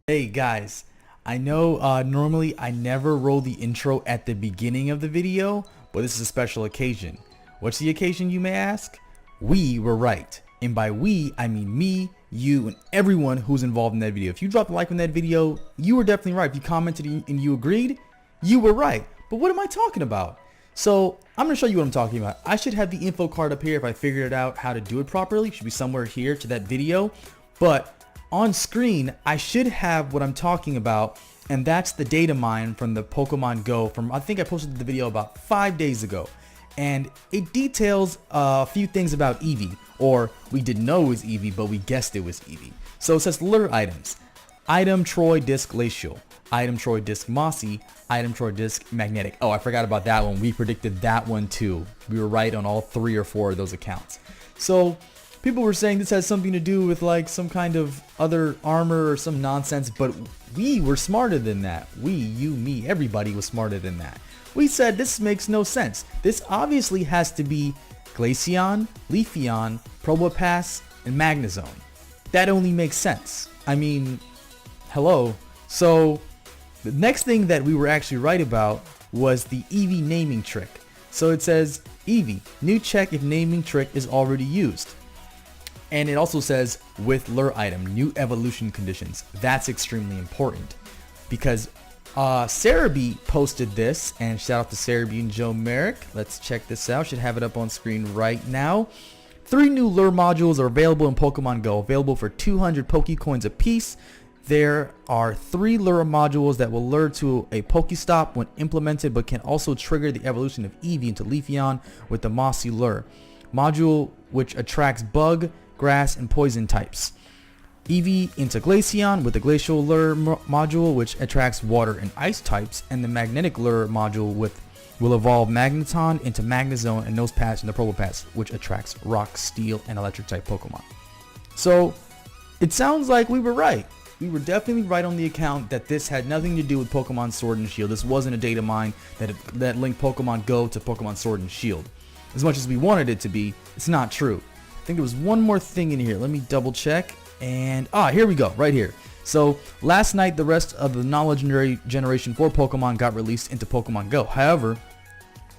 Hey guys, I know normally I never roll the intro at the beginning of the video, but this is a special occasion. What's the occasion, you may ask? We were right. And by we, I mean me, you, and everyone who's involved in that video. If you dropped a like on that video, you were definitely right. If you commented and you agreed, you were right. But what am I talking about? So I'm going to show you what I'm talking about. I should have the info card up here if I figured out how to do it properly. It should be somewhere here to that video. But on screen, I should have what I'm talking about, and that's the data mine from the Pokemon Go I think I posted the video about 5 days ago. And it details a few things about Eevee, or we didn't know it was Eevee, but we guessed it was Eevee. So it says lure items. Item Troy Disc Glacial. Item Troy Disc Mossy. Item Troy Disc Magnetic. Oh, I forgot about that one. We predicted that one too. We were right on all 3 or 4 of those accounts. So people were saying this has something to do with like some kind of other armor or some nonsense, but we were smarter than that. We, you, me, everybody was smarter than that. We said this makes no sense. This obviously has to be Glaceon, Leafeon, Probopass, and Magnezone. That only makes sense. I mean, hello. So the next thing that we were actually right about was the Eevee naming trick. So it says Eevee, new check if naming trick is already used. And it also says with lure item, new evolution conditions. That's extremely important because Cerebi posted this, and shout out to Cerebi and Joe Merrick. Let's check this out. Should have it up on screen right now. 3 new lure modules are available in Pokemon Go, available for 200 Pokecoins apiece. There are 3 lure modules that will lure to a Pokestop when implemented, but can also trigger the evolution of Eevee into Leafeon with the Mossy lure module, which attracts bug, grass, and poison types. Eevee into Glaceon with the Glacial Lure module, which attracts water and ice types, and the Magnetic Lure module will evolve Magneton into Magnezone and Nosepass into Probopass, which attracts rock, steel, and electric type Pokemon. So it sounds like we were right. We were definitely right on the account that this had nothing to do with Pokemon Sword and Shield. This wasn't a data mine that linked Pokemon Go to Pokemon Sword and Shield. As much as we wanted it to be, it's not true. I think there was one more thing in here. Let me double check. And here we go, right here. So last night, the rest of the non-legendary generation 4 Pokemon got released into Pokemon Go. However,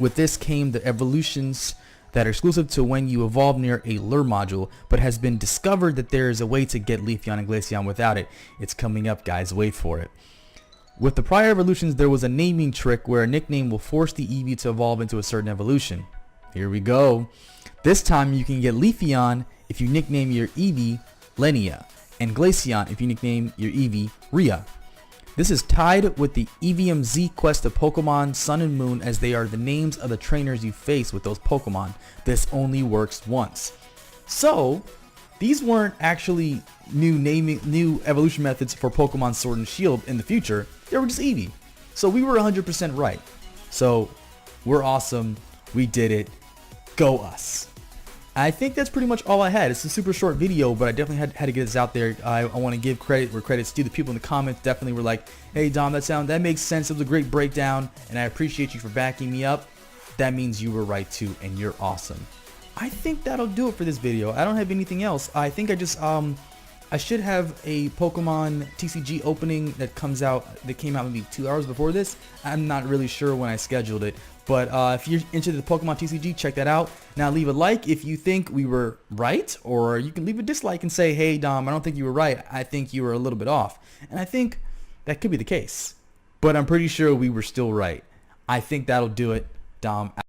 with this came the evolutions that are exclusive to when you evolve near a lure module, but has been discovered that there is a way to get Leafeon and Glaceon without it. It's coming up, guys. Wait for it. With the prior evolutions, there was a naming trick where a nickname will force the Eevee to evolve into a certain evolution. Here we go. This time you can get Leafeon if you nickname your Eevee Lenia, and Glaceon if you nickname your Eevee Rhea. This is tied with the EVMZ quest of Pokemon Sun and Moon, as they are the names of the trainers you face with those Pokemon. This only works once. So these weren't actually new evolution methods for Pokemon Sword and Shield in the future. They were just Eevee. So we were 100% right. So we're awesome. We did it. Go us. I think that's pretty much all I had. It's a super short video, but I definitely had to get this out there. I want to give credit where credit's due. The people in the comments definitely were like, hey Dom, that makes sense. It was a great breakdown, and I appreciate you for backing me up. That means you were right too, and you're awesome. I think that'll do it for this video. I don't have anything else. I think I should have a Pokemon TCG opening that came out maybe 2 hours before this. I'm not really sure when I scheduled it. But if you're into the Pokemon TCG, check that out. Now leave a like if you think we were right, or you can leave a dislike and say, hey Dom, I don't think you were right. I think you were a little bit off. And I think that could be the case. But I'm pretty sure we were still right. I think that'll do it. Dom out.